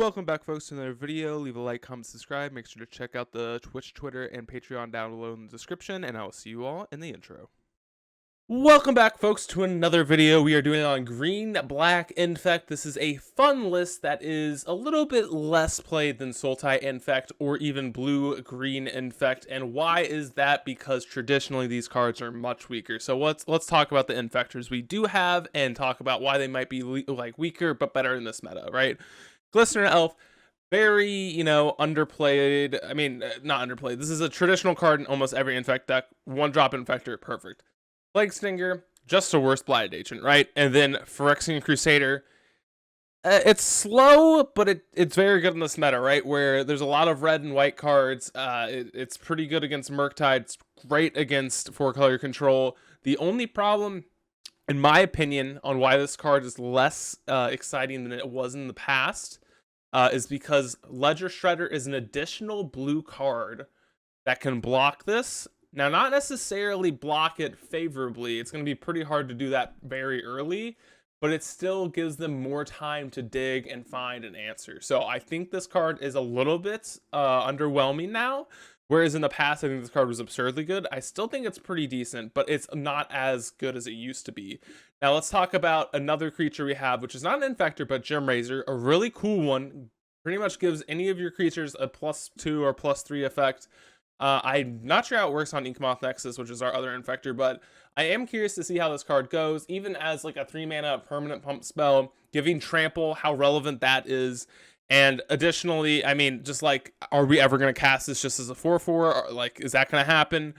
Welcome back, folks, to another video. Leave a like, comment, subscribe. Make sure to check out the Twitch, Twitter, and Patreon down below in the description, and I will see you all in the intro. Welcome back, folks, to another video. We are doing it on Green, Black, Infect. This is a fun list that is a little bit less played than Sultai Infect or even Blue, Green, Infect. And why is that? Because traditionally these cards are much weaker. So let's talk about the Infectors we do have and talk about why they might be weaker but better in this meta, right? Glistener Elf, very, underplayed. I mean, not underplayed. This is a traditional card in almost every Infect deck. One drop Infector, perfect. Plague Stinger, just a worse Blighted Agent, right? And then Phyrexian Crusader. It's slow, but it's very good in this meta, right? Where there's a lot of red and white cards. It's pretty good against Murktide. It's great against 4-color control. The only problem, in my opinion, on why this card is less exciting than it was in the past is because Ledger Shredder is an additional blue card that can block this. Now, not necessarily block it favorably. It's going to be pretty hard to do that very early, but it still gives them more time to dig and find an answer. So I think this card is a little bit underwhelming now. Whereas in the past, I think this card was absurdly good. I still think it's pretty decent, but it's not as good as it used to be. Now let's talk about another creature we have, which is not an Infector, but Gem Razor, a really cool one. Pretty much gives any of your creatures a +2 or +3 effect. I'm not sure how it works on Inkmoth Nexus, which is our other Infector, but I am curious to see how this card goes, even as like a 3-mana permanent pump spell, giving Trample, how relevant that is. And additionally, I mean, just like, are we ever going to cast this just as a 4/4? Or, like, is that going to happen?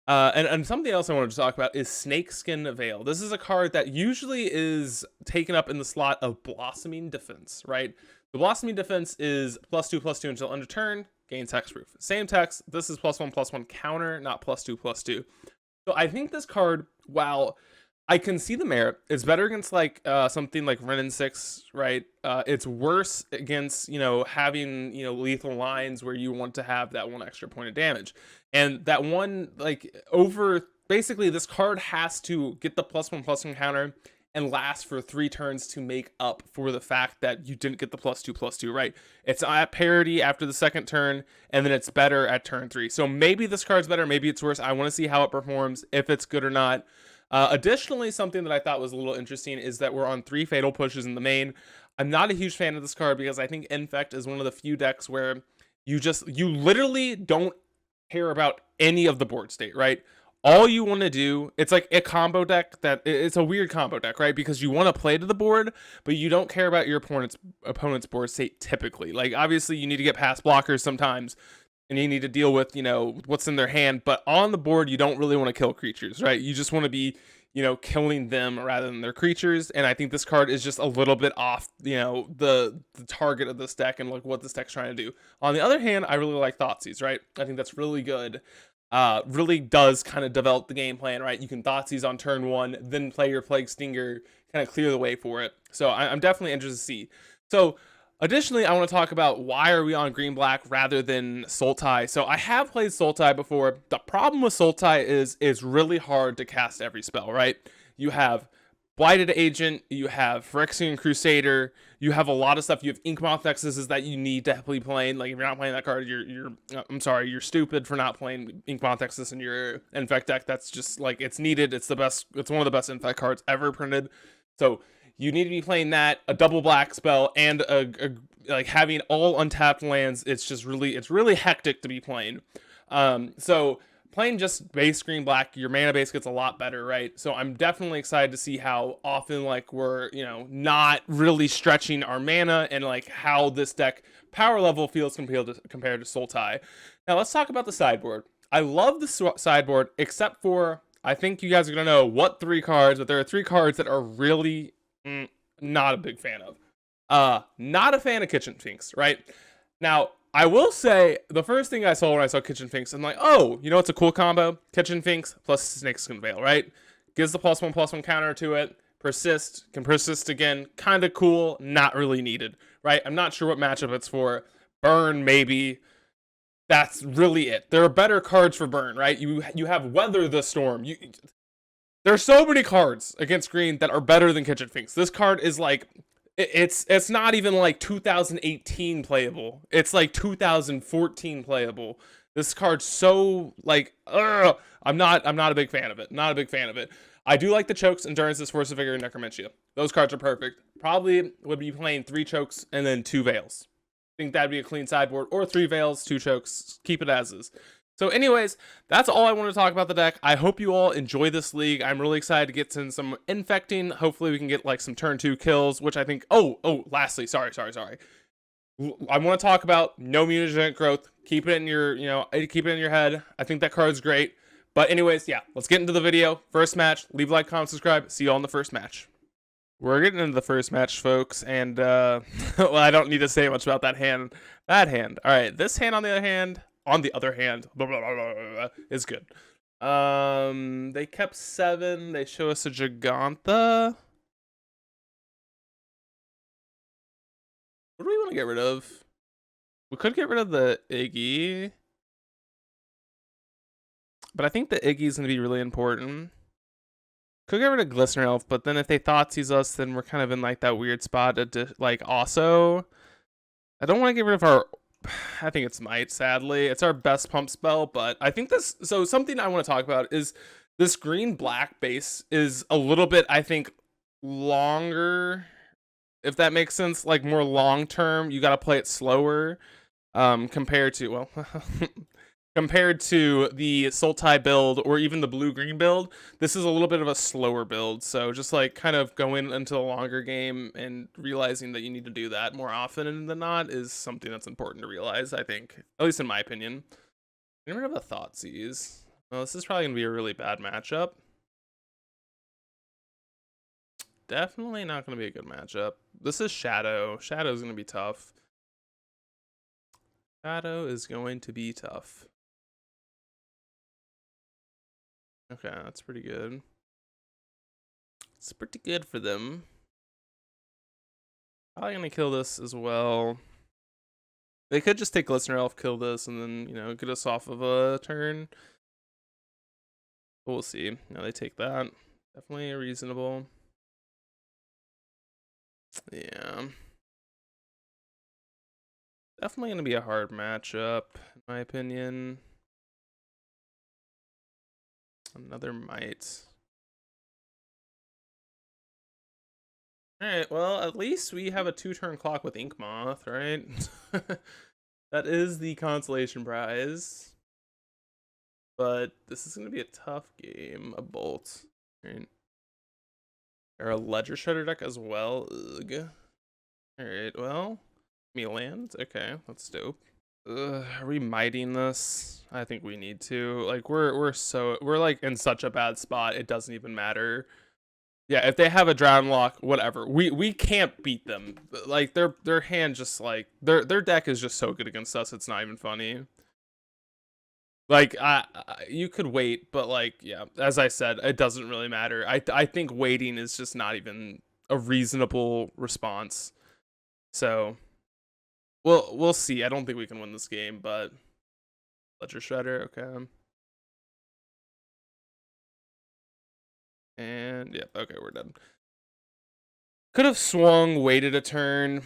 And something else I wanted to talk about is Snakeskin Veil. This is a card that usually is taken up in the slot of Blossoming Defense, right? The Blossoming Defense is +2/+2 until end of turn, gains hexproof. Same text, this is +1/+1 counter, not +2/+2. So I think this card, while I can see the merit, it's better against like something like Wrenn and 6, right? It's worse against, having, lethal lines where you want to have that one extra point of damage. And that one, basically this card has to get the +1/+1 counter and last for 3 turns to make up for the fact that you didn't get the +2/+2, right? It's at parity after the second turn, and then it's better at turn 3. So maybe this card's better, maybe it's worse. I want to see how it performs, if it's good or not. Additionally, something that I thought was a little interesting is that we're on 3 Fatal Pushes in the main. I'm not a huge fan of this card because I think Infect is one of the few decks where you literally don't care about any of the board state, right? All you want to do, it's like a combo deck it's a weird combo deck, right? Because you want to play to the board, but you don't care about your opponent's board state typically. Like, obviously, you need to get past blockers sometimes, and you need to deal with, what's in their hand. But on the board, you don't really want to kill creatures, right? You just want to be, killing them rather than their creatures. And I think this card is just a little bit off, the target of this deck and like what this deck's trying to do. On the other hand, I really like Thoughtseize, right? I think that's really good. Really does kind of develop the game plan, right? You can Thoughtseize on turn 1, then play your Plague Stinger, kind of clear the way for it. So I'm definitely interested to see. So additionally, I want to talk about why are we on Green Black rather than Sultai. So I have played Sultai before. The problem with Sultai is it's really hard to cast every spell, right? You have Blighted Agent, you have Phyrexian Crusader, you have a lot of stuff. You have Inkmoth Nexuses that you need to be playing. Like, if you're not playing that card, you're stupid for not playing Inkmoth Nexus in your Infect deck. That's just like, it's needed. It's the best. It's one of the best Infect cards ever printed. So you need to be playing that, a double black spell, and like having all untapped lands. It's really hectic to be playing. So playing just base Green Black, your mana base gets a lot better, right? So I'm definitely excited to see how often like we're, not really stretching our mana and like how this deck power level feels compared to Sultai. Now let's talk about the sideboard. I love the sideboard, except for, I think you guys are going to know what 3 cards, but there are 3 cards that are really not a big fan of. Not a fan of Kitchen Finks, right? Now, I will say, the first thing I saw when I saw Kitchen Finks, I'm like, oh, it's a cool combo. Kitchen Finks plus Snakeskin Veil, right? Gives the +1/+1 counter to it. Can persist again. Kind of cool, not really needed, right? I'm not sure what matchup it's for. Burn, maybe. That's really it. There are better cards for Burn, right? You have Weather the Storm. There are so many cards against green that are better than Kitchen Finks. This card is like It's not even like 2018 playable. It's like 2014 playable. This card's so like, I'm not a big fan of it. Not a big fan of it. I do like the chokes, endurances, force of vigor, and necromantia. Those cards are perfect. Probably would be playing 3 chokes and then 2 veils. I think that'd be a clean sideboard, or 3 veils, 2 chokes. Keep it as is. So anyways, that's all I want to talk about the deck. I hope you all enjoy this league. I'm really excited to get to some infecting. Hopefully we can get like some turn 2 kills, which I think, lastly, sorry. I want to talk about no mutagenic growth. Keep it in your, keep it in your head. I think that card's great. But anyways, yeah, let's get into the video. First match, leave a like, comment, subscribe. See you all in the first match. We're getting into the first match, folks, and well, I don't need to say much about that hand. That hand. All right, this hand on the other hand, is good. They kept 7. They show us a Giganta. What do we want to get rid of? We could get rid of the Iggy, but I think the Iggy is going to be really important. Could get rid of Glistener Elf, but then if they Thoughtseize us, then we're kind of in like that weird spot to like also. I don't want to get rid of our. I think it's Might, sadly. It's our best pump spell, but I think this. So something I want to talk about is this green-black base is a little bit, I think, longer. If that makes sense, like more long-term. You got to play it slower compared to, well, compared to the Sultai build or even the blue-green build. This is a little bit of a slower build, so just like kind of going into a longer game and realizing that you need to do that more often than not is something that's important to realize, I think, at least in my opinion. Get rid of a Thoughtseize. Well, this is probably going to be a really bad matchup. Definitely not going to be a good matchup. This is Shadow. Shadow is going to be tough. Shadow is going to be tough. Okay, that's pretty good. It's pretty good for them. Probably gonna kill this as well. They could just take Glistener Elf, kill this, and then, get us off of a turn. But we'll see. No, they take that. Definitely reasonable. Yeah. Definitely gonna be a hard matchup, in my opinion. Another Might. Alright, well, at least we have a 2-turn clock with Ink Moth, right? That is the consolation prize. But this is going to be a tough game. A Bolt. Right? Or a Ledger Shredder deck as well. Ugh. Alright, well. Me lands? Okay, that's dope. Are we mighting this? I think we need to. Like we're like in such a bad spot. It doesn't even matter. Yeah, if they have a drown lock, whatever. We can't beat them. Like their hand just like their deck is just so good against us. It's not even funny. Like you could wait, but like yeah, as I said, it doesn't really matter. I think waiting is just not even a reasonable response. So we'll see. I don't think we can win this game, but Ledger Shredder, okay. And yeah, okay, we're done. Could have swung, waited a turn,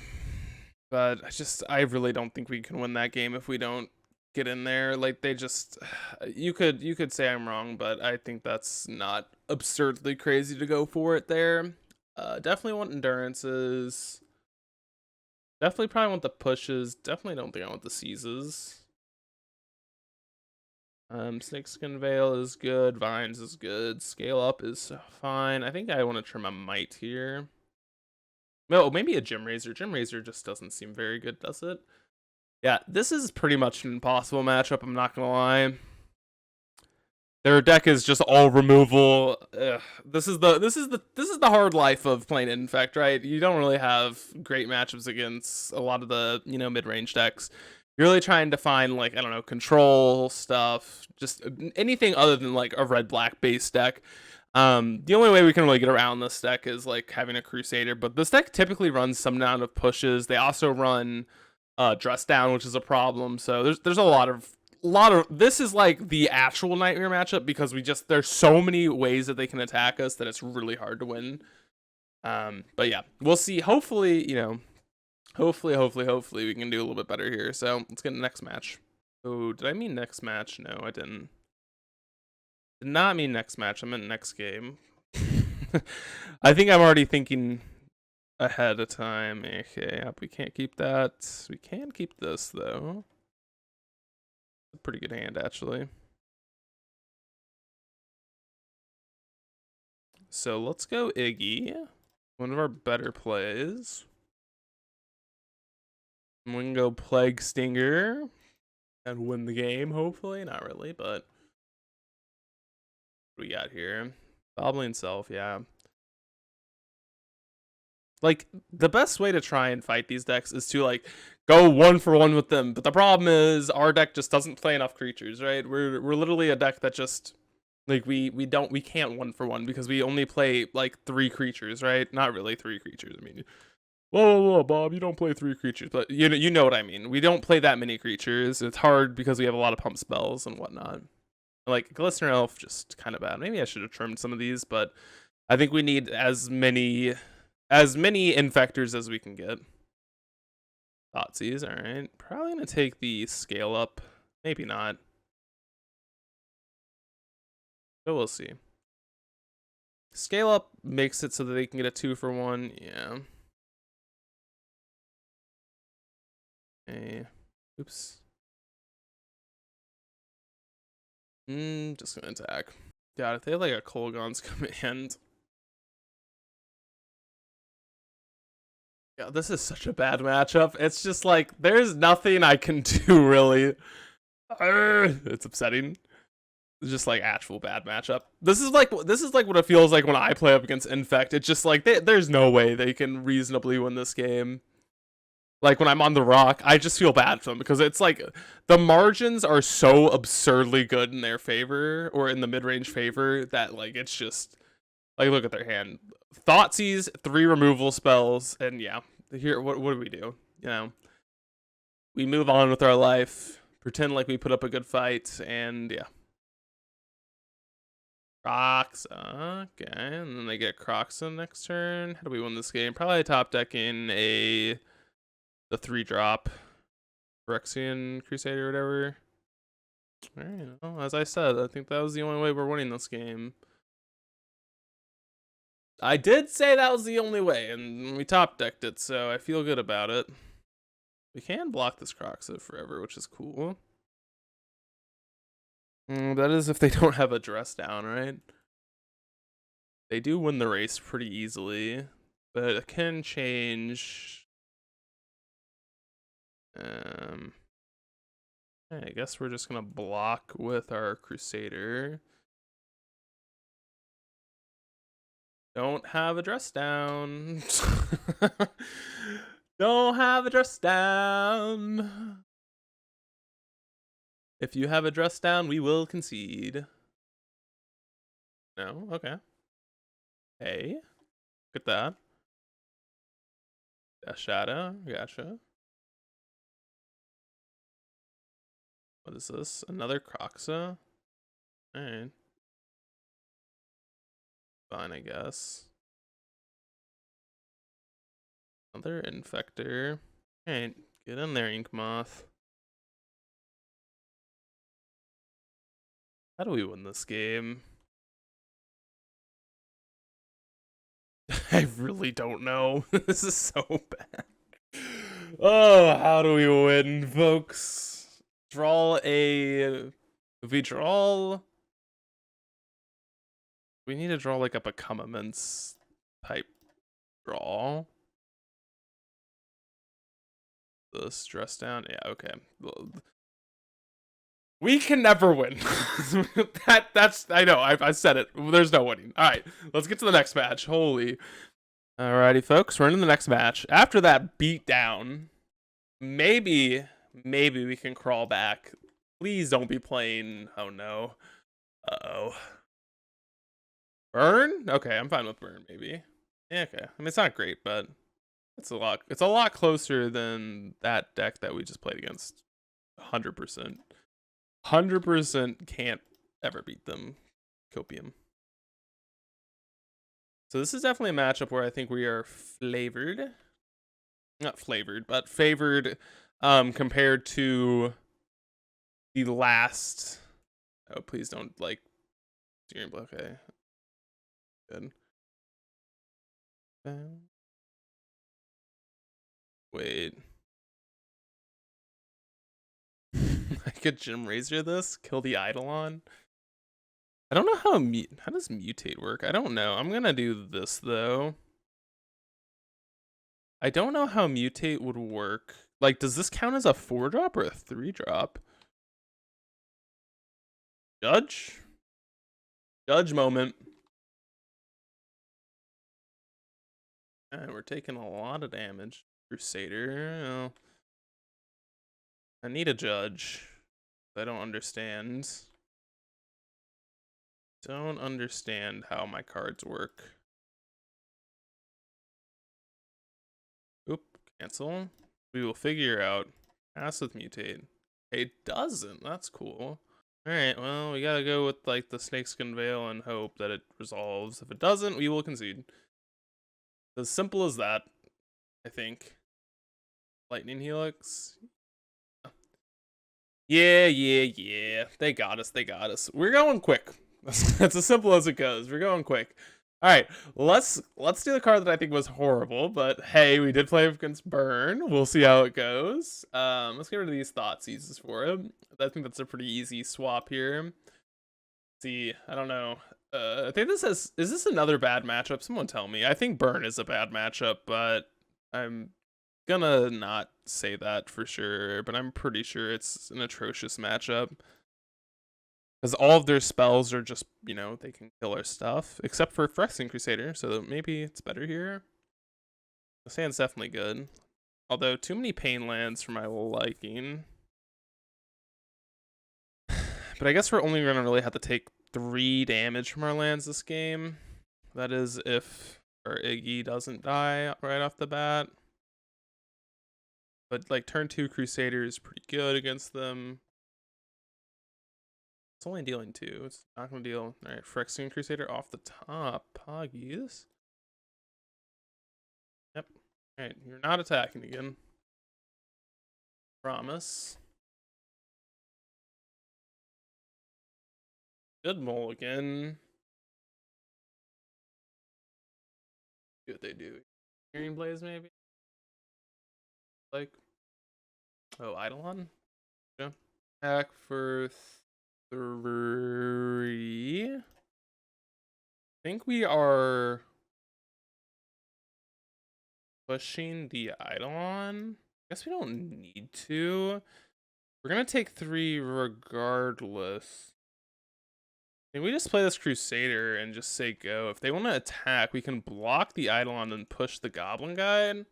but I really don't think we can win that game if we don't get in there. Like they just, you could say I'm wrong, but I think that's not absurdly crazy to go for it there. Definitely want endurances. Definitely probably want the pushes. Definitely don't think I want the seizes. Snakeskin Veil is good. Vines is good. Scale Up is fine. I think I want to trim a Might here. No, maybe a Gym Razor. Gym Razor just doesn't seem very good, does it? Yeah, this is pretty much an impossible matchup, I'm not gonna lie. Their deck is just all removal. Ugh. This is the hard life of playing Infect, right? You don't really have great matchups against a lot of the, mid-range decks. You're really trying to find, like, I don't know, control stuff, just anything other than like a red-black base deck. The only way we can really get around this deck is like having a Crusader, but this deck typically runs some amount of pushes. They also run Dress Down, which is a problem. So there's a lot of this is like the actual nightmare matchup because there's so many ways that they can attack us that it's really hard to win. But yeah, we'll see. Hopefully, you know, hopefully we can do a little bit better here. So let's get the next match. Oh, did I mean next match? No, I didn't. Did not mean next match. I meant next game. I think I'm already thinking ahead of time. Okay, yep, we can't keep that. We can keep this though. A pretty good hand actually. So let's go Iggy. One of our better plays. We can go Plague Stinger and win the game, hopefully. Not really, but what we got here? Goblin Self, yeah. Like, the best way to try and fight these decks is to, like, go 1-for-1 with them. But the problem is, our deck just doesn't play enough creatures, right? We're literally a deck that just, like, we can't 1-for-1 because we only play, like, 3 creatures, right? Not really 3 creatures, I mean... Whoa, Bob, you don't play 3 creatures. But you know what I mean. We don't play that many creatures. It's hard because we have a lot of pump spells and whatnot. Like, Glistener Elf, just kind of bad. Maybe I should have trimmed some of these, but I think we need as many Infectors as we can get. Thoughtseize, alright. Probably going to take the Scale Up. Maybe not. But we'll see. Scale Up makes it so that they can get a 2-for-1. Yeah. Hey, oops. Just gonna attack. God, if they have like a Kolaghan's command. Yeah, this is such a bad matchup. It's just like, there's nothing I can do, really. It's upsetting. It's just like actual bad matchup. This is like what it feels like when I play up against Infect. It's just like, there's no way they can reasonably win this game. Like, when I'm on the rock, I just feel bad for them because it's like the margins are so absurdly good in their favor or in the mid-range favor that, like, it's just like, look at their hand. Thoughtseize, 3 removal spells, and yeah, here, what do we do? You know, we move on with our life, pretend like we put up a good fight, and yeah. Croxa, okay, and then they get Croxa next turn. How do we win this game? Probably top decking the 3-drop Phyrexian Crusader or whatever. Alright, well, as I said, I think that was the only way we're winning this game. I did say that was the only way, and we top decked it, so I feel good about it. We can block this Croxa forever, which is cool. That is if they don't have a dress down, right? They do win the race pretty easily, but it can change. I guess we're just gonna block with our Crusader. Don't have a dress down. Don't have a dress down. If you have a dress down, we will concede. No? Okay. Hey. Look at that. Death Shadow. Gotcha. What is this? Another Croxa? Alright. Fine, I guess. Another Infector. Alright, get in there, Ink Moth. How do we win this game? I really don't know. This is so bad. Oh, how do we win, folks? If we draw... We need to draw like a Becomiments type draw. The stress down. Yeah, okay. We can never win. That's I know. I said it. There's no winning. All right, let's get to the next match. Holy. Alrighty, folks. We're into the next match. After that beat down, maybe we can crawl back. Please don't be playing. Oh no. Uh-oh. Burn? Okay, I'm fine with burn. Maybe. Yeah, okay. I mean, it's not great, but it's a lot. It's a lot closer than that deck that we just played against. 100%. 100% can't ever beat them. Copium. So this is definitely a matchup where I think we are flavored. Not flavored, but favored compared to the last. Oh, please don't like steering. Okay. Good. Wait. I could Gym Razor this, kill the Eidolon. I don't know how does mutate work? I don't know. I'm gonna do this though. I don't know how mutate would work. Like, does this count as a 4-drop or a 3-drop? Judge? Judge moment. And we're taking a lot of damage. Crusader. Oh. I need a judge. I don't understand. Don't understand how my cards work. Oop, cancel. We will figure out. Pass with mutate. It doesn't. That's cool. Alright, well, we gotta go with like the snakeskin veil and hope that it resolves. If it doesn't, we will concede. As simple as that, I think. Lightning Helix. Yeah. They got us. We're going quick. That's as simple as it goes. We're going quick. All right, let's do the card that I think was horrible, but hey, we did play against Burn. We'll see how it goes. Let's get rid of these Thoughtseizes for him. I think that's a pretty easy swap here. Let's see, I don't know. I think is this another bad matchup? Someone tell me. I think Burn is a bad matchup, but I'm gonna not say that for sure, but I'm pretty sure it's an atrocious matchup. Because all of their spells are just, you know, they can kill our stuff. Except for Phyrexian Crusader, so maybe it's better here. This hand's definitely good. Although, too many pain lands for my liking. But I guess we're only going to really have to take 3 damage from our lands this game. That is if our Iggy doesn't die right off the bat. But, like, turn 2 Crusader is pretty good against them. It's only dealing 2. It's not going to deal. Alright, Phyrexian Crusader off the top. Poggies. Yep. Alright, you're not attacking again. Promise. Good mulligan. See what they do. Hearing Blaze, maybe? Like. Oh, Eidolon? Yeah. Attack for 3. I think we are pushing the Eidolon. I guess we don't need to. We're gonna take 3 regardless. Can we just play this Crusader and just say go? If they want to attack, we can block the Eidolon and push the Goblin Guide.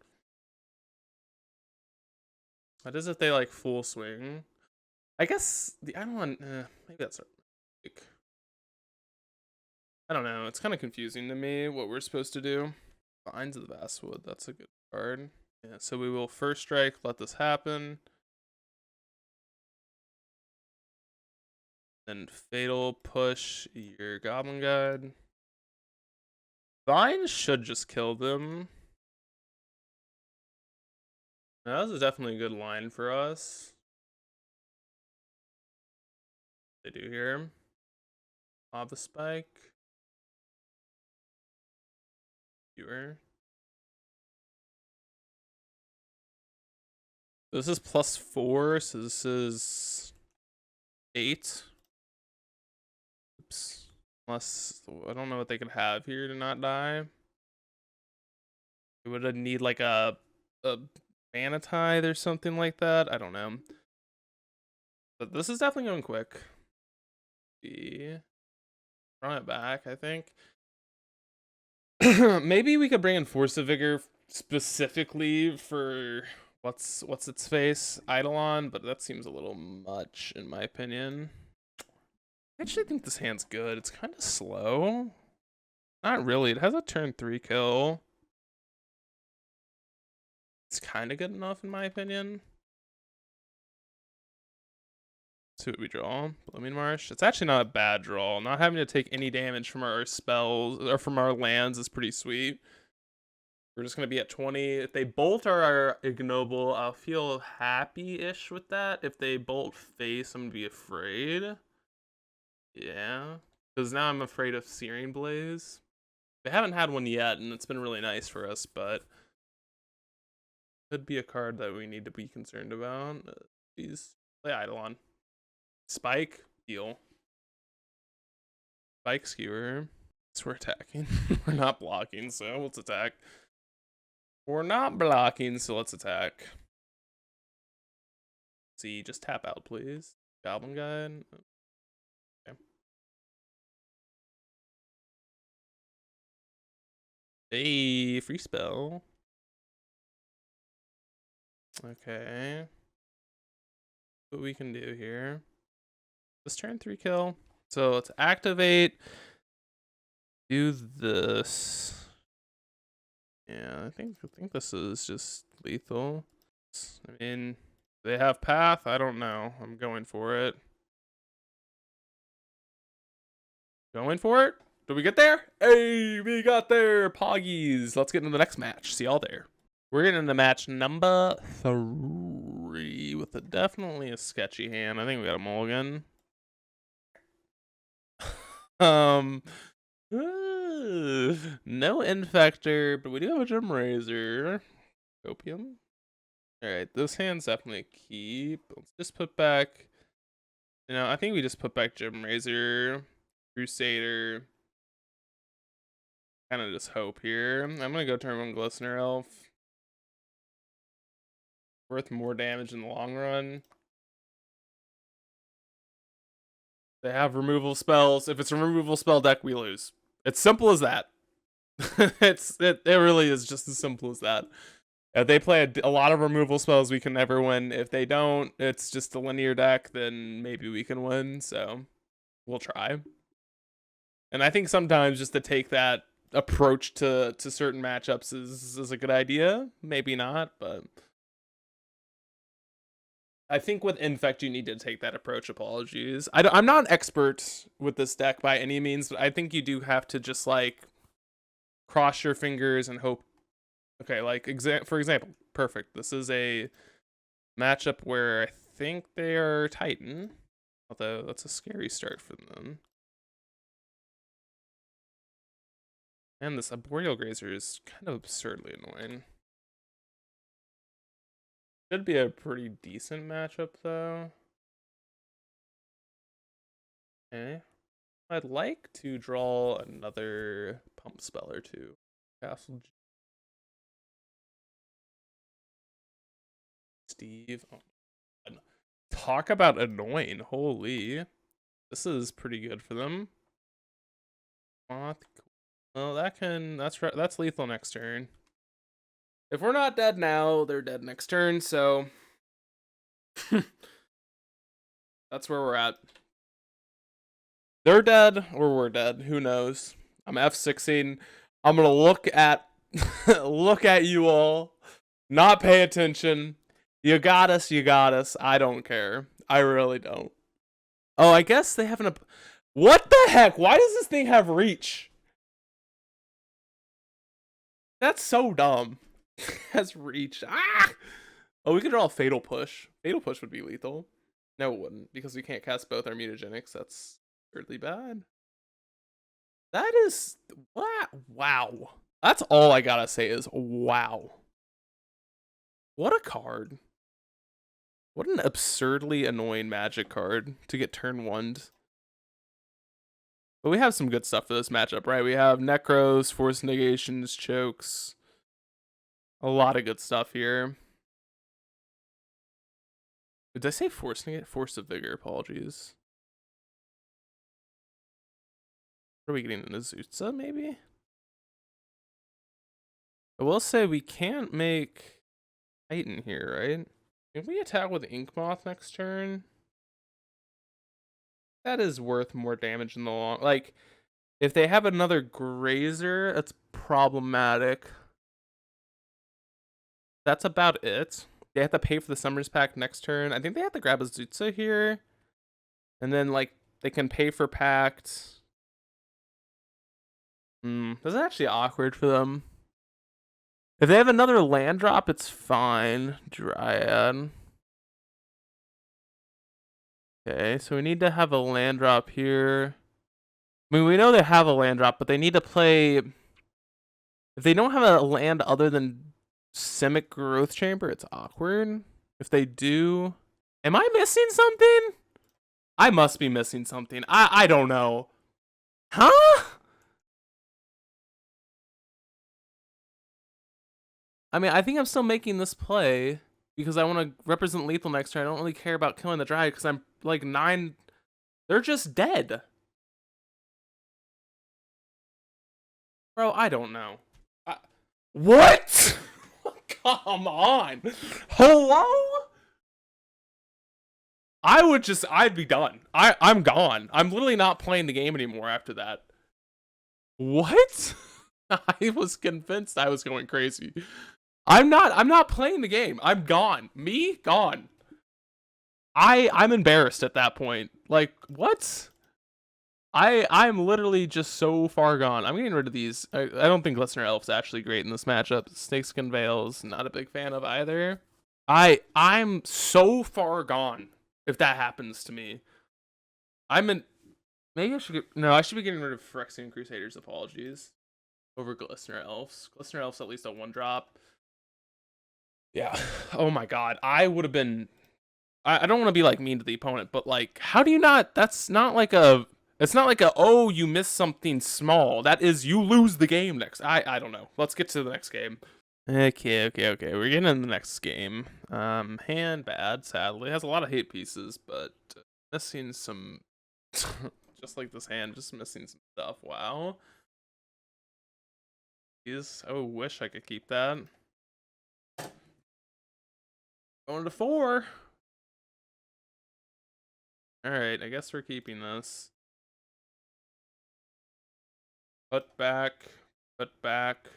That is if they like full swing. I guess the Eidolon, maybe that's like, I don't know. It's kind of confusing to me what we're supposed to do. Vines of the Vastwood, that's a good card. Yeah, so we will first strike, let this happen. Then Fatal push your Goblin Guide. Vine should just kill them. Now, this is definitely a good line for us. They do here. Lava Spike. Viewer. This is +4, so this is 8. Oops. Unless, I don't know what they could have here to not die. It would need like a Mana Tithe or something like that. I don't know. But this is definitely going quick. Run it back, I think. Maybe we could bring in Force of Vigor specifically for what's its face, Eidolon, but that seems a little much in my opinion. I actually think this hand's good. It's kind of slow. Not really. It has a turn 3 kill. It's kind of good enough in my opinion. see what we draw. Blooming Marsh. It's actually not a bad draw. Not having to take any damage from our spells or from our lands is pretty sweet. We're just going to be at 20. If they bolt our ignoble, I'll feel happy-ish with that. If they bolt face, I'm going to be afraid. Yeah. Because now I'm afraid of Searing Blaze. They haven't had one yet, and it's been really nice for us, but could be a card that we need to be concerned about. Please play Eidolon. Spike, heal. Spike, skewer. So we're attacking. We're not blocking, so let's attack. We're not blocking, so let's attack. See, just tap out, please. Goblin Guide. Okay. Hey, free spell. Okay. What we can do here. This turn 3 kill. So let's activate. Do this. Yeah, I think this is just lethal. I mean, they have path. I don't know. I'm going for it. Going for it. Did we get there? Hey, we got there. Poggies. Let's get into the next match. See y'all there. We're getting into match number 3 with definitely a sketchy hand. I think we got a mulligan. No Infector, but we do have a Gem Razor. Copium. Alright, this hand's definitely a keep. Let's just put back. You know, I think we just put back Gem Razor, Crusader. Kind of just hope here. I'm gonna go turn 1 Glistener Elf. Worth more damage in the long run. They have removal spells. If it's a removal spell deck, we lose. It's simple as that. it really is just as simple as that. If they play a lot of removal spells, we can never win. If they don't, it's just a linear deck, then maybe we can win. So we'll try. And I think sometimes just to take that approach to certain matchups is a good idea. Maybe not, but I think with Infect, you need to take that approach. Apologies. I'm not an expert with this deck by any means, but I think you do have to just like cross your fingers and hope. Okay, like for example, perfect. This is a matchup where I think they are Titan, although that's a scary start for them. And this Arboreal Grazer is kind of absurdly annoying. Should be a pretty decent matchup, though. Okay. I'd like to draw another pump spell or two. Castle Steve. Oh, talk about annoying. Holy. This is pretty good for them. Well, that's lethal next turn. If we're not dead now, they're dead next turn, so that's where we're at. They're dead or we're dead. Who knows? I'm F6ing. I'm gonna look at you all. Not pay attention. You got us, you got us. I don't care. I really don't. Oh, I guess they haven't. What the heck? Why does this thing have reach? That's so dumb. Has reach. Ah! Oh, we could draw a Fatal Push. Fatal Push would be lethal. No, it wouldn't, because we can't cast both our mutagenics. That's really bad. That is... Wow. That's all I gotta say is wow. What a card. What an absurdly annoying Magic card to get turn 1'd. But we have some good stuff for this matchup, right? We have Necros, Force Negations, Chokes. A lot of good stuff here. Did I say Force Negate? Force of Vigor, apologies. What are we getting in Azutza, maybe? I will say we can't make Titan here, right? If we attack with Inkmoth next turn, that is worth more damage in the long... Like, if they have another Grazer, it's problematic. That's about it. They have to pay for the Summers Pack next turn. I think they have to grab a Azutza here. And then, like, they can pay for Pact. That's actually awkward for them. If they have another land drop, it's fine. Dryad. Okay, so we need to have a land drop here. I mean, we know they have a land drop, but they need to play... If they don't have a land other than Simic Growth Chamber, it's awkward. If they do... Am I missing something? I must be missing something. I don't know. Huh? I mean, I think I'm still making this play because I want to represent lethal next turn. I don't really care about killing the Dryad because I'm like 9... They're just dead. Bro, I don't know. What? Come on. Hello? I'd be done. I'm gone. I'm literally not playing the game anymore after that. What? I was convinced I was going crazy. I'm not playing the game. I'm gone. Me? Gone. I'm embarrassed at that point. Like, what? I'm literally just so far gone. I'm getting rid of these. I don't think Glistener Elf's actually great in this matchup. Snakeskin Veil's not a big fan of either. I'm so far gone if that happens to me. Maybe I should get... No, I should be getting rid of Phyrexian Crusaders, apologies. Over Glistener Elves. Glistener Elf's at least a 1-drop. Yeah. Oh my god. I would have been... I don't want to be like mean to the opponent, but like, how do you not... That's not like a... It's not like oh, you missed something small. That is, you lose the game next. I don't know. Let's get to the next game. Okay. We're getting in the next game. Hand bad, sadly. Has a lot of hate pieces, but missing some... just like this hand, just missing some stuff. Wow. I wish I could keep that. Going to 4. Alright, I guess we're keeping this. Put back. Put back.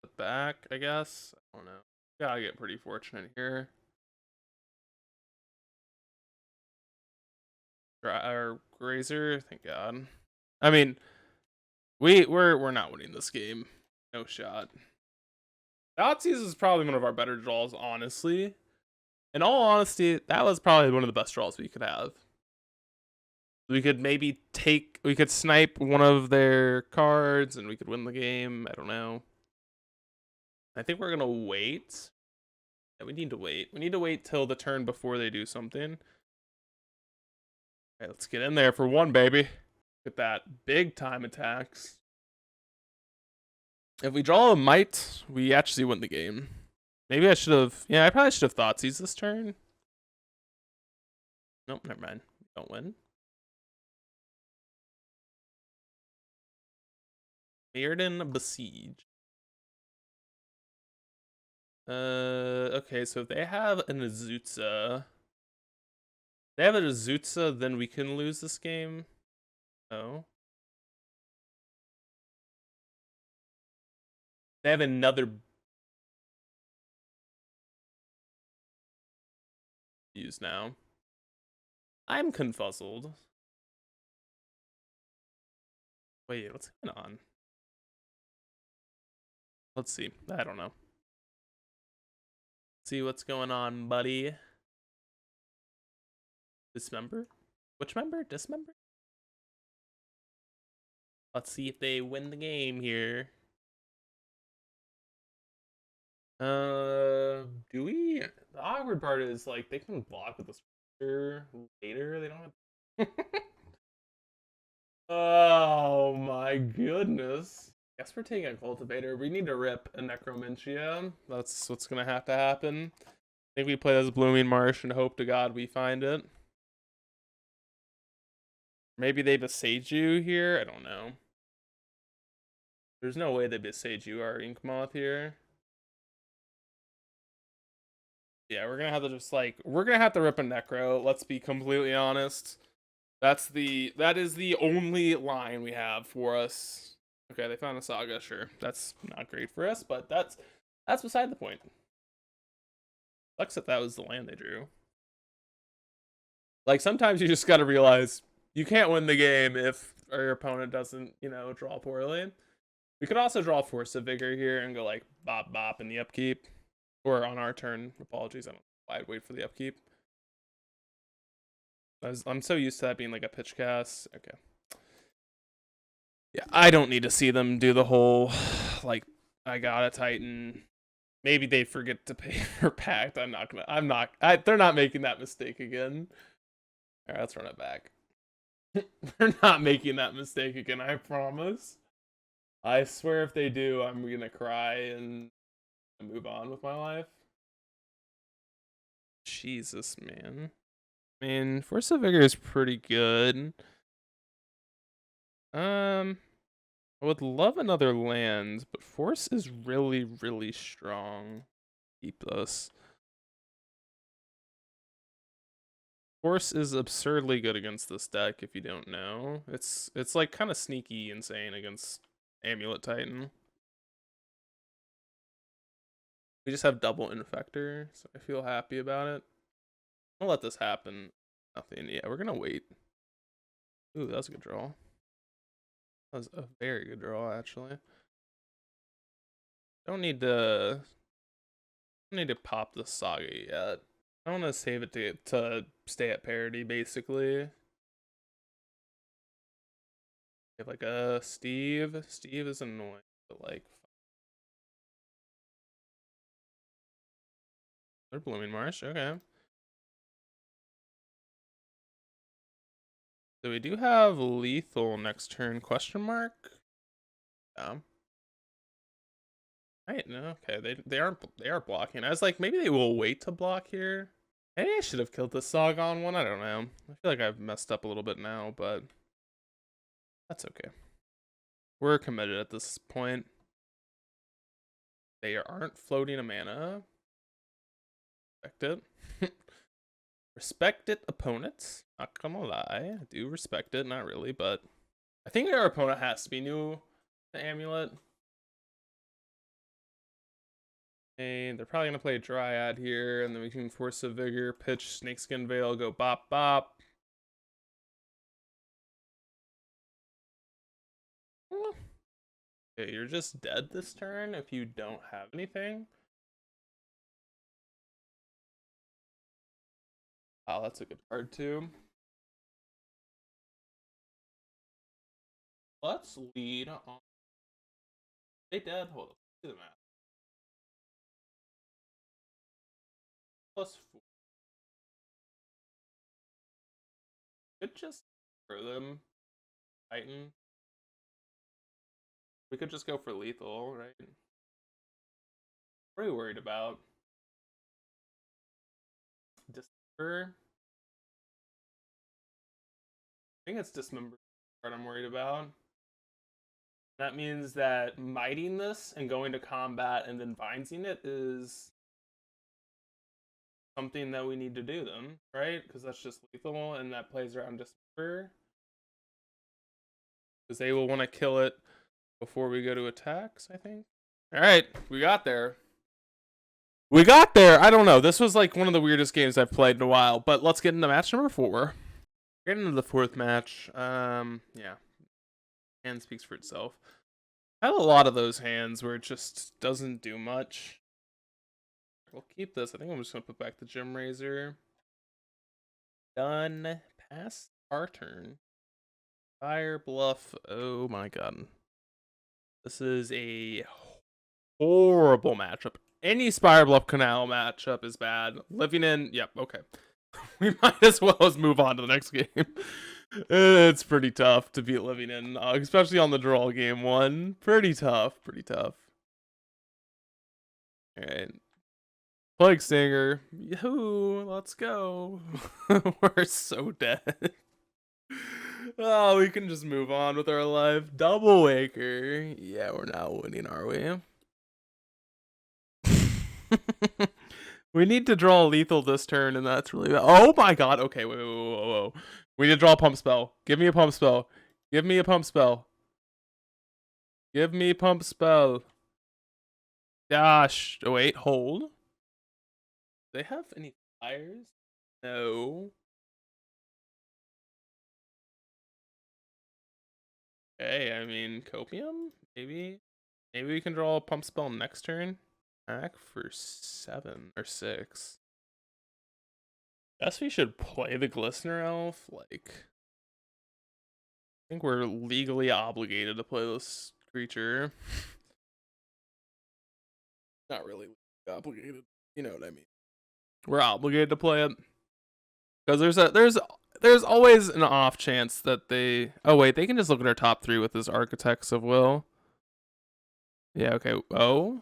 Put back, I guess. I don't know. Gotta get pretty fortunate here. Our Grazer, thank God. I mean, we're not winning this game. No shot. Thoughtseize is probably one of our better draws, honestly. In all honesty, that was probably one of the best draws we could have. We could maybe we could snipe one of their cards and we could win the game. I don't know. I think we're gonna wait. Yeah, we need to wait. We need to wait till the turn before they do something. Okay, let's get in there for 1, baby. Get that big time attacks. If we draw a Might, we actually win the game. Maybe I should have... Yeah, I probably should have Thoughtseize this turn. Nope, never mind. Don't win. Mirrodin Besiege. Okay, so if they have an Azutza... They have an Azutza, then we can lose this game. Oh. They have another... Use now. I'm confuzzled. Wait, what's going on? Let's see. I don't know. See what's going on, buddy. Dismember? Which member? Dismember? Let's see if they win the game here. Do we? The awkward part is, like, they can block with this later. They don't have... Oh my goodness. Guess we're taking a Cultivator. We need to rip a Necromentia. That's what's gonna have to happen. I think we play as Blooming Marsh and hope to God we find it. Maybe they Besage you here? I don't know. There's no way they Besage you our Ink Moth here. Yeah, we're gonna have to just like we're gonna have to rip a Necro, let's be completely honest. That is the only line we have for us. Okay, they found a Saga, sure. That's not great for us, but that's beside the point. Sucks that was the land they drew. Like, sometimes you just gotta realize you can't win the game if your opponent doesn't, you know, draw poorly. We could also draw Force of Vigor here and go like bop bop in the upkeep. Or on our turn. Apologies, I don't know why I'd wait for the upkeep. I'm so used to that being like a pitch cast. Okay. Yeah, I don't need to see them do the whole like I got a Titan. Maybe they forget to pay for Pact. They're not making that mistake again. Alright, let's run it back. They're not making that mistake again, I promise. I swear if they do, I'm gonna cry and move on with my life. Jesus, man. I mean, Force of Vigor is pretty good. I would love another land, but Force is really, really strong. Keep this. Force is absurdly good against this deck if you don't know. It's like kind of sneaky insane against Amulet Titan. We just have double Infector, so I feel happy about it. I'll let this happen. Nothing. Yeah, we're gonna wait. Ooh, that was a good draw. That was a very good draw, actually. Don't need to pop the Saga yet. I want to save it to stay at parity, basically. We have like a Steve. Steve is annoying, but like they're Blooming Marsh. Okay. So we do have lethal next turn? Question mark. Yeah. Right. No. Okay. They are blocking. I was like, maybe they will wait to block here. Maybe I should have killed the Sargon one. I don't know. I feel like I've messed up a little bit now, but that's okay. We're committed at this point. They aren't floating a mana. Respect it. Respect it, opponents. Not gonna lie. I do respect it. Not really, but I think our opponent has to be new to Amulet. And they're probably gonna play Dryad here, and then we can Force of Vigor, pitch Snakeskin Veil, go bop bop. Okay, you're just dead this turn if you don't have anything. Wow, that's a good card too. Let's lead on. They dead. Hold on. Do the math. +4. Could just throw them. Titan. We could just go for lethal, right? What are you worried about? Dismember? I think it's Dismember card I'm worried about. That means that mighting this and going to combat and then binding it is something that we need to do then, right? Because that's just lethal and that plays around Dismember. Because they will want to kill it before we go to attacks, I think. Alright, we got there. We got there! I don't know. This was like one of the weirdest games I've played in a while, but let's get into match number 4. Get into the 4th match. Yeah. Hand speaks for itself. I have a lot of those hands where it just doesn't do much. We'll keep this. I think I'm just going to put back the Gem Razor. Done. Pass our turn. Fire Bluff. Oh my god. This is a horrible matchup. Any Spire Bluff Canal matchup is bad. Living in, yep, okay. We might as well as move on to the next game. It's pretty tough to beat Living in, especially on the draw game 1. Pretty tough, pretty tough. Alright. Plague Stinger. Yahoo! Let's go. We're so dead. Oh, we can just move on with our life. Double Waker. Yeah, we're not winning, are we? We need to draw lethal this turn, and that's really bad. Oh my god. Okay, whoa. We need to draw a pump spell. Give me a pump spell. Give me a pump spell. Give me pump spell. Gosh. Oh, wait, hold. they have any flyers? No. Okay, I mean, Copium? Maybe we can draw a pump spell next turn. Back for 7 or 6. Guess we should play the Glistener Elf. Like, I think we're legally obligated to play this creature. Not really obligated. You know what I mean. We're obligated to play it. Because there's always an off chance that they... Oh, wait, they can just look at our top 3 with this Architects of Will. Yeah, okay. Oh,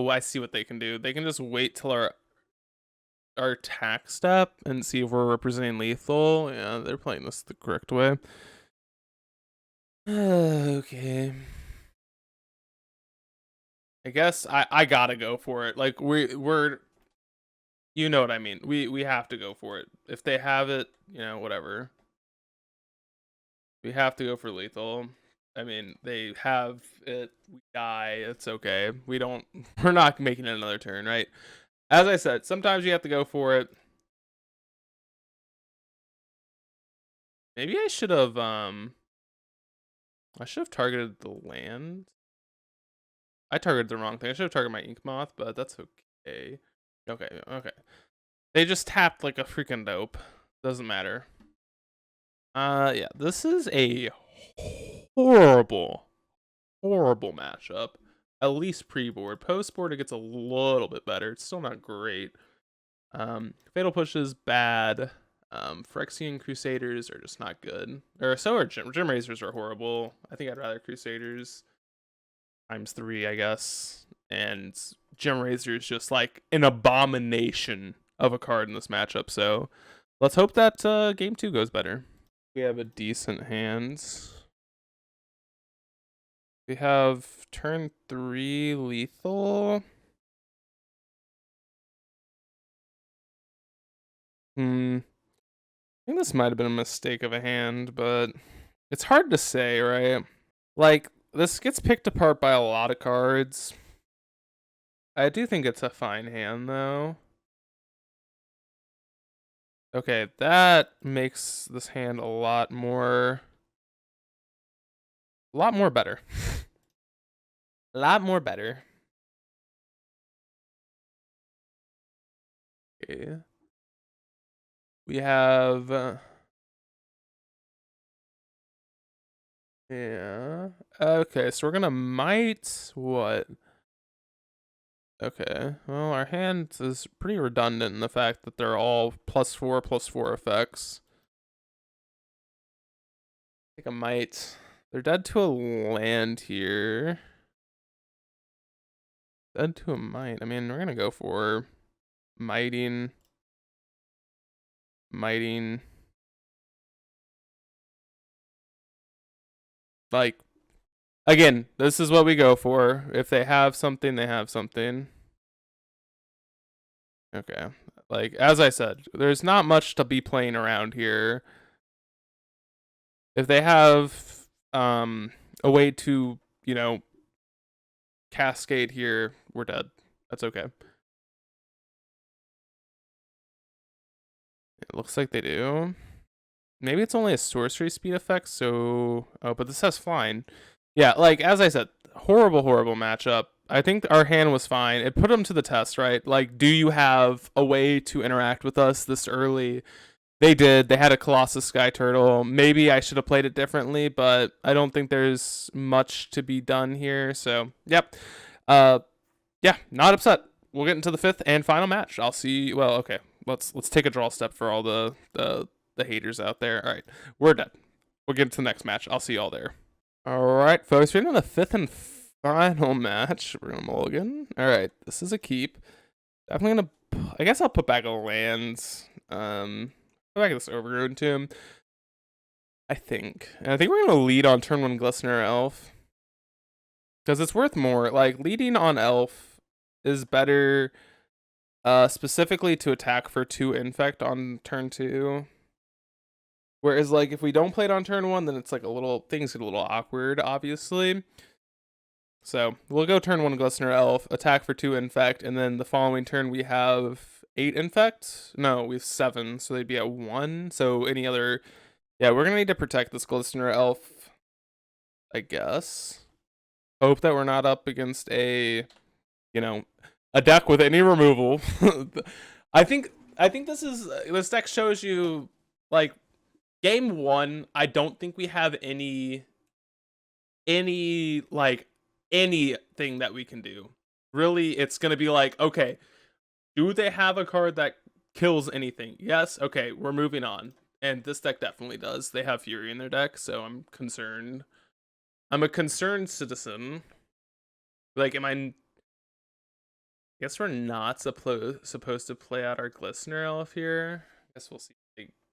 I see what they can do. They can just wait till our attack step and see if we're representing lethal. Yeah, they're playing this the correct way. Okay. I guess I gotta go for it. Like we're you know what I mean. We have to go for it. If they have it, you know, whatever. We have to go for lethal. I mean, they have it, we die, it's okay. We're not making it another turn, right? As I said, sometimes you have to go for it. Maybe I should have targeted the land. I targeted the wrong thing. I should have targeted my Ink Moth, but that's okay. Okay. They just tapped like a freaking dope. Doesn't matter. Yeah, this is a horrible matchup. At least pre-board. Post-board, it gets a little bit better. It's still not great. Fatal Push is bad. Phyrexian Crusaders are just not good. Or so are Gem Razors are horrible. I think I'd rather Crusaders ×3, I guess. And Gem Razor is just like an abomination of a card in this matchup. So let's hope that game 2 goes better. We have a decent hand. We have turn 3 lethal. I think this might have been a mistake of a hand, but it's hard to say, right? Like, this gets picked apart by a lot of cards. I do think it's a fine hand, though. Okay, that makes this hand a lot more better. A lot more better. Okay. We have yeah. Okay, so we're gonna might what? Okay, well, our hand is pretty redundant in the fact that they're all +4/+4 effects. I think I might. They're dead to a land here. Dead to a might. I mean, we're gonna go for mighting. Like, again, this is what we go for. If they have something, they have something. Okay. Like, as I said, there's not much to be playing around here. If they have a way to, you know, cascade here, we're dead. That's okay. It looks like they do. Maybe it's only a sorcery speed effect, so... Oh, but this has flying. Yeah, like, as I said, horrible matchup. I think our hand was fine. It put them to the test, right? Like, do you have a way to interact with us this early? They did. They had a Colossus Sky Turtle. Maybe I should have played it differently, but I don't think there's much to be done here. So, yep. Yeah, not upset. We'll get into the 5th and final match. I'll see. Well, okay. Let's take a draw step for all the haters out there. All right, we're done. We'll get to the next match. I'll see y'all there. All right, folks. We're in the 5th and final match. We're gonna mulligan. All right, this is a keep. Definitely gonna. I guess I'll put back a land. Put back this Overgrown Tomb. I think we're gonna lead on turn 1 Glistener Elf because it's worth more. Like, leading on Elf is better. Specifically to attack for 2 Infect on turn 2. Whereas, like, if we don't play it on turn 1, then it's like things get a little awkward, obviously. So we'll go turn 1 Glistener Elf, attack for 2 Infect, and then the following turn we have 8 Infect? No, we have 7, so they'd be at 1. So any other... Yeah, we're going to need to protect this Glistener Elf, I guess. Hope that we're not up against a, you know, a deck with any removal. I think this deck shows you, like, game 1, I don't think we have anything that we can do. Really, it's going to be like, okay, do they have a card that kills anything? Yes, okay, we're moving on. And this deck definitely does. They have Fury in their deck, so I'm concerned. I'm a concerned citizen. Like, I guess we're not supposed to play out our Glistener Elf here. I guess we'll see.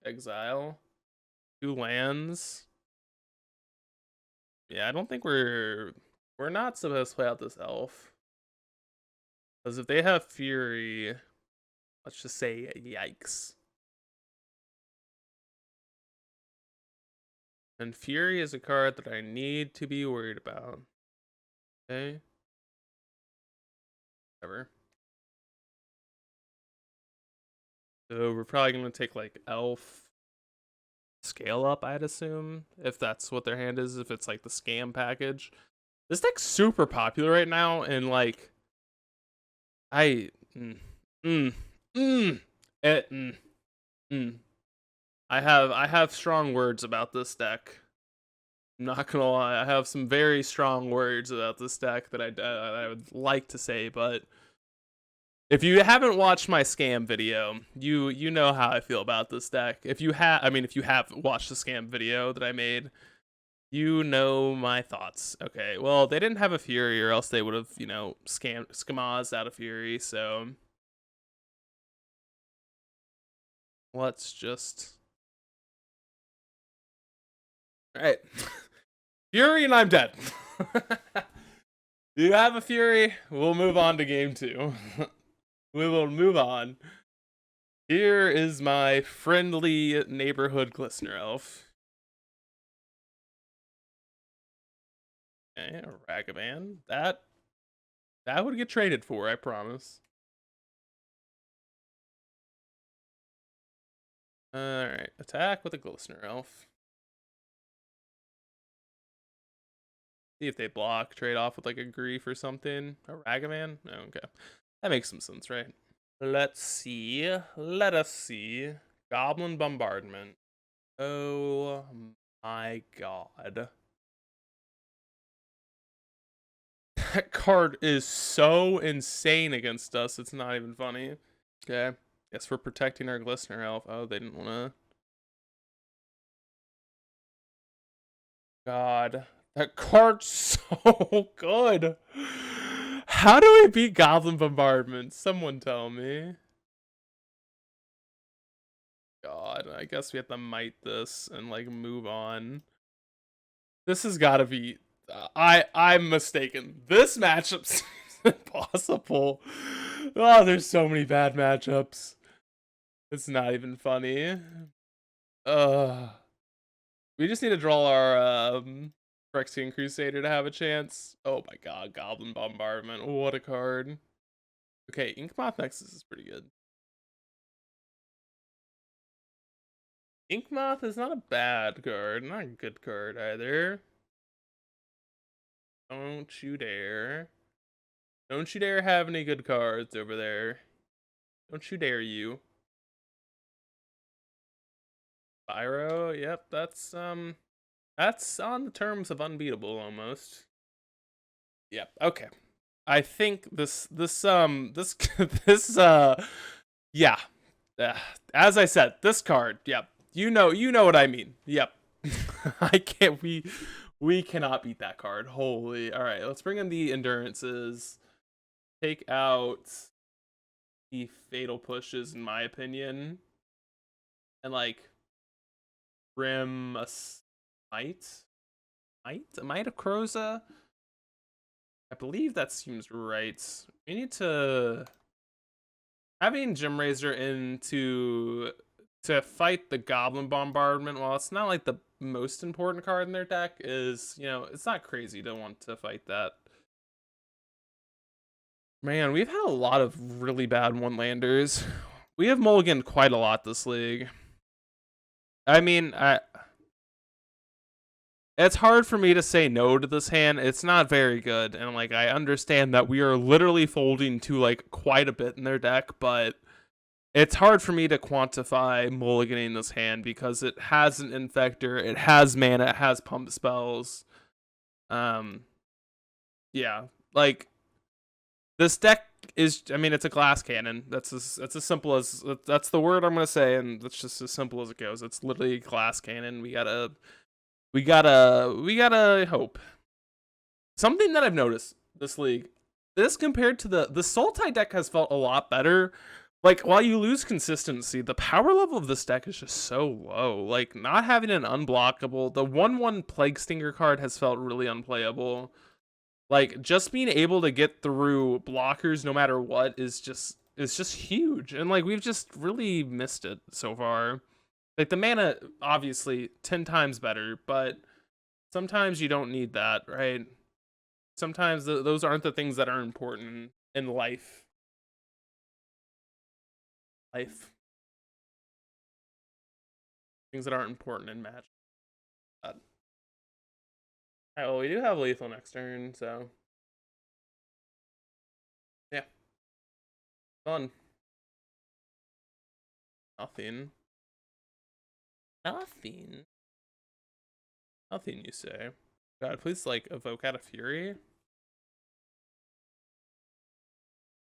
Exile. 2 lands. Yeah, I don't think we're not supposed to play out this elf. Because if they have Fury, let's just say yikes. And Fury is a card that I need to be worried about. Okay. Whatever. So we're probably going to take like elf scale up, I'd assume, if that's what their hand is, if it's like the scam package. This deck's super popular right now, and like I have strong words about this deck. I'm not gonna lie, I have some very strong words about this deck that I would like to say, but if you haven't watched my scam video, you know how I feel about this deck. If you have watched the scam video that I made, you know my thoughts. Okay, well, they didn't have a Fury, or else they would have, you know, skamazed out of Fury, so let's just... Alright. Fury and I'm dead. You have a Fury, we'll move on to game 2. We will move on. Here is my friendly neighborhood Glistener Elf. Okay, a Ragavan. That would get traded for, I promise. Alright, attack with a Glistener Elf. See if they block, trade off with like a Grief or something. A Ragavan? Oh, okay. That makes some sense, right? Let's see. Let us see. Goblin Bombardment. Oh my god. That card is so insane against us, it's not even funny. Okay. Guess we're protecting our Glistener Elf. Oh, they didn't want to... God. That card's so good. How do we beat Goblin Bombardment? Someone tell me. God, I guess we have to might this and like move on. This has got to be... I'm mistaken. This matchup seems impossible. Oh, there's so many bad matchups. It's not even funny. We just need to draw our Phyrexian Crusader to have a chance. Oh my god, Goblin Bombardment. What a card. Okay, Inkmoth Nexus is pretty good. Inkmoth is not a bad card, not a good card either. Don't you dare. Don't you dare have any good cards over there. Don't you dare, you. Spyro, yep, that's on the terms of unbeatable almost. Yep, okay. I think this yeah. As I said, this card, yep. You know what I mean. Yep. We cannot beat that card. Holy. All right, let's bring in the endurances. Take out the fatal pushes, in my opinion. And like Rim a Might of Kroza? I believe that seems right. We need to... Having Gem Razor in to fight the Goblin Bombardment, while it's not like the most important card in their deck, is, you know, it's not crazy to want to fight that. Man, we've had a lot of really bad one-landers. We have mulliganed quite a lot this league. I mean, it's hard for me to say no to this hand. It's not very good, and like I understand that we are literally folding to like quite a bit in their deck, but it's hard for me to quantify mulliganing this hand because it has an infector, it has mana, it has pump spells. Yeah, like this deck is, I mean, it's a glass cannon. That's as simple as, that's the word I'm gonna say, and that's just as simple as it goes. It's literally a glass cannon. We gotta hope. Something that I've noticed this league, this compared to the Sultai deck has felt a lot better. Like, while you lose consistency, the power level of this deck is just so low. Like, not having an unblockable, the 1/1 Plague Stinger card has felt really unplayable. Like, just being able to get through blockers no matter what is just huge. And like, we've just really missed it so far. Like, the mana, obviously 10 times better, but sometimes you don't need that, right? Sometimes those aren't the things that are important in life. Things that aren't important in Magic. Well, we do have lethal next turn, so yeah, fun. Nothing, you say? God, please like evoke out a fury.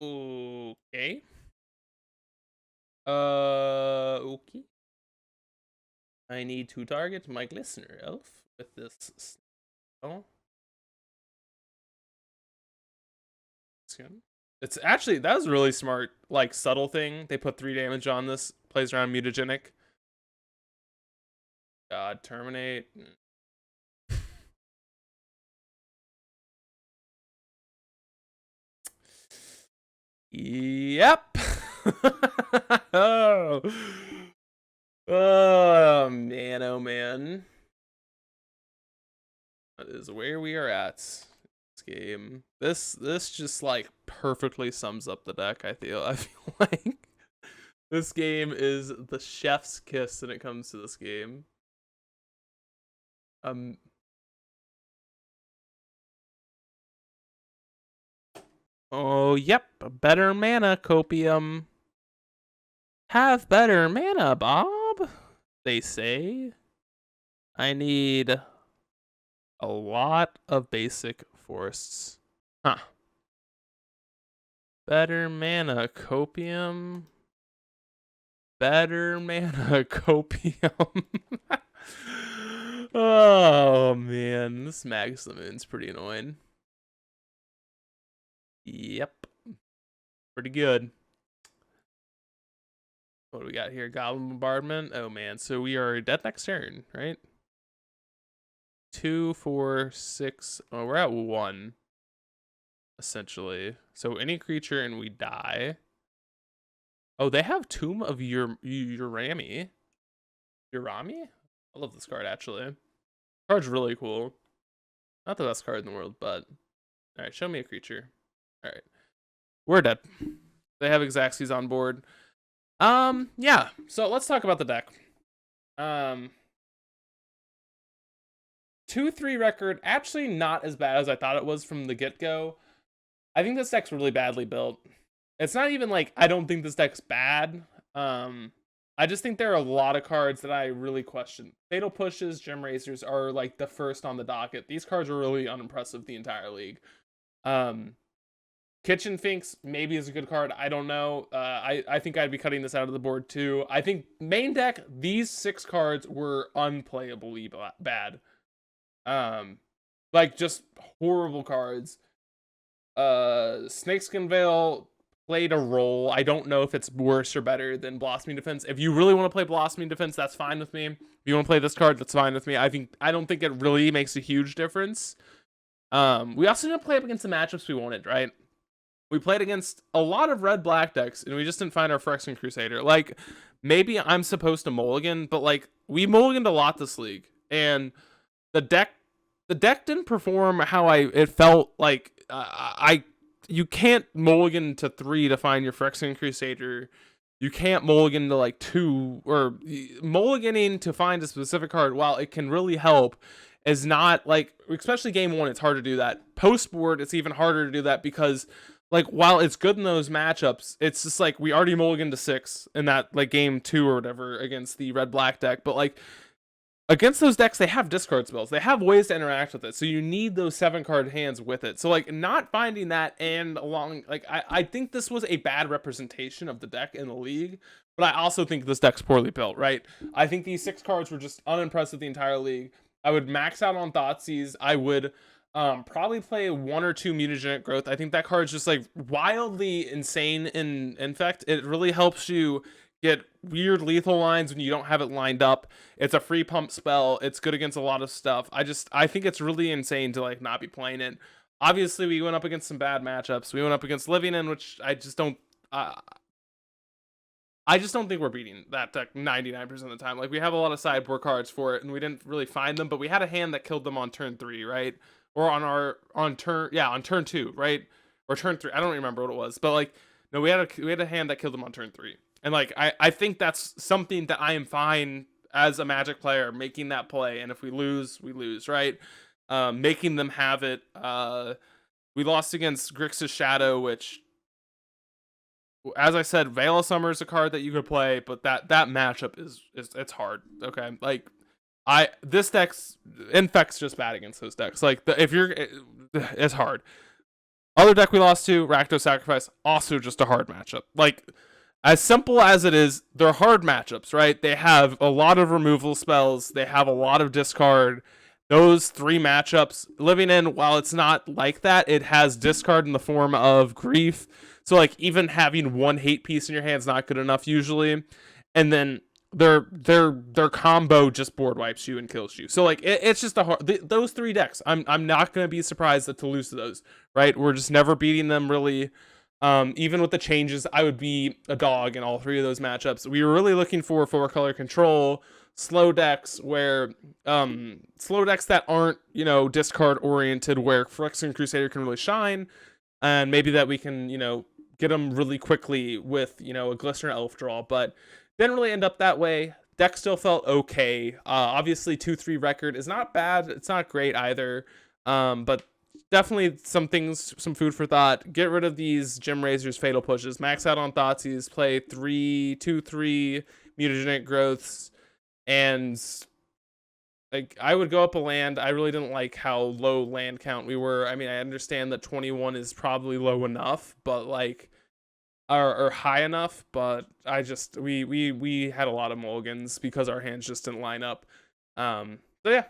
Okay. Okay. I need to target my Glistener Elf with this spell. It's actually, that was a really smart, like, subtle thing. They put 3 damage on this, plays around mutagenic. God, terminate. Yep. Oh man, oh man. That is where we are at this game. This just like perfectly sums up the deck. I feel like this game is the chef's kiss when it comes to this game. Oh, yep, better mana, Copium. Have better mana, Bob, they say. I need a lot of basic forests. Huh. Better mana, Copium. Better mana, Copium. Oh, man. This Magus the Moon's pretty annoying. Yep. Pretty good. What do we got here? Goblin Bombardment. Oh, man. So we are dead next turn, right? 2, 4, 6. Oh, we're at 1. Essentially. So any creature and we die. Oh, they have Tomb of Urami. Urami? I love this card, actually. Card's really cool. Not the best card in the world, but... Alright, show me a creature. Alright. We're dead. They have Xaxes on board. Yeah. So let's talk about the deck. 2-3 record, actually not as bad as I thought it was from the get-go. I think this deck's really badly built. It's not even like I don't think this deck's bad. I just think there are a lot of cards that I really question. Fatal Pushes, Gem Racers are like the first on the docket. These cards are really unimpressive the entire league. Kitchen Finks maybe is a good card. I don't know. I think I'd be cutting this out of the board too. I think main deck, these 6 cards were unplayably bad. Like just horrible cards. Snakeskin Veil played a role. I don't know if it's worse or better than Blossoming Defense. If you really want to play Blossoming Defense, that's fine with me. If you want to play this card, that's fine with me. I don't think it really makes a huge difference. We also didn't play up against the matchups we wanted, right? We played against a lot of red-black decks, and we just didn't find our Phyrexian Crusader. Like, maybe I'm supposed to mulligan, but like, we mulliganed a lot this league, and the deck didn't perform how it felt like. you can't mulligan to 3 to find your Phyrexian Crusader. You can't mulligan to like 2, or mulliganing to find a specific card, while it can really help, is not like, especially game 1, it's hard to do that. Post board, it's even harder to do that, because like while it's good in those matchups, it's just like we already mulliganed to 6 in that like game 2 or whatever against the red black deck, but like against those decks, they have discard spells. They have ways to interact with it. So you need those 7-card hands with it. So like not finding that, and along, like I think this was a bad representation of the deck in the league, but I also think this deck's poorly built, right? I think these 6 cards were just unimpressive the entire league. I would max out on Thoughtseize. I would probably play 1 or 2 Mutagenic Growth. I think that card's just like wildly insane in Infect. It really helps you get weird lethal lines when you don't have it lined up. It's a free pump spell. It's good against a lot of stuff. I think it's really insane to like not be playing it. Obviously, we went up against some bad matchups. We went up against Living In, which I just don't think we're beating that deck 99% of the time. Like, we have a lot of sideboard cards for it, and we didn't really find them, but we had a hand that killed them on turn 3, right? Or on turn 2, right? Or turn 3. I don't remember what it was, but like, no, we had a hand that killed them on turn 3. And like, I think that's something that I am fine as a Magic player, making that play. And if we lose, we lose, right? Making them have it. We lost against Grixis Shadow, which, as I said, Veil of Summer is a card that you could play, but that matchup is it's hard. Okay, like this deck's Infect's just bad against those decks. Like it's hard. Other deck we lost to, Rakdos Sacrifice, also just a hard matchup. Like, as simple as it is, they're hard matchups, right? They have a lot of removal spells. They have a lot of discard. Those 3 matchups, Living In, while it's not like that, it has discard in the form of Grief. So like, even having 1 hate piece in your hand is not good enough usually. And then their combo just board wipes you and kills you. So like, it's just a hard, those 3 decks, I'm not going to be surprised to lose to those, right? We're just never beating them really. Even with the changes, I would be a dog in all 3 of those matchups. We were really looking for 4-color control, slow decks slow decks that aren't, discard oriented, where Phyrexian Crusader can really shine, and maybe that we can, get them really quickly with, a Glistener Elf draw, but didn't really end up that way. Deck still felt okay. Obviously 2-3 record is not bad. It's not great either. But definitely some food for thought. Get rid of these Gem Razors Fatal Pushes. Max out on Thoughtseize. Play 2-3 Mutagenic Growths. And like, I would go up a land. I really didn't like how low land count we were. I mean, I understand that 21 is probably low enough, but like, or high enough, but we had a lot of mulligans because our hands just didn't line up. So yeah,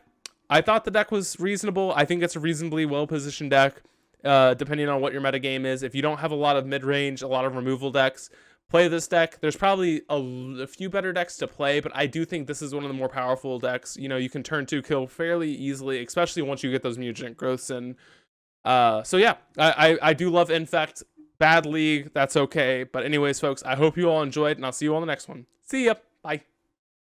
I thought the deck was reasonable. I think it's a reasonably well-positioned deck, depending on what your metagame is. If you don't have a lot of mid-range, a lot of removal decks, play this deck. There's probably a few better decks to play, but I do think this is one of the more powerful decks. You can turn 2 kill fairly easily, especially once you get those Mutagenic Growths in. So yeah, I do love Infect. Bad league, that's okay. But anyways, folks, I hope you all enjoyed, and I'll see you on the next one. See ya. Bye.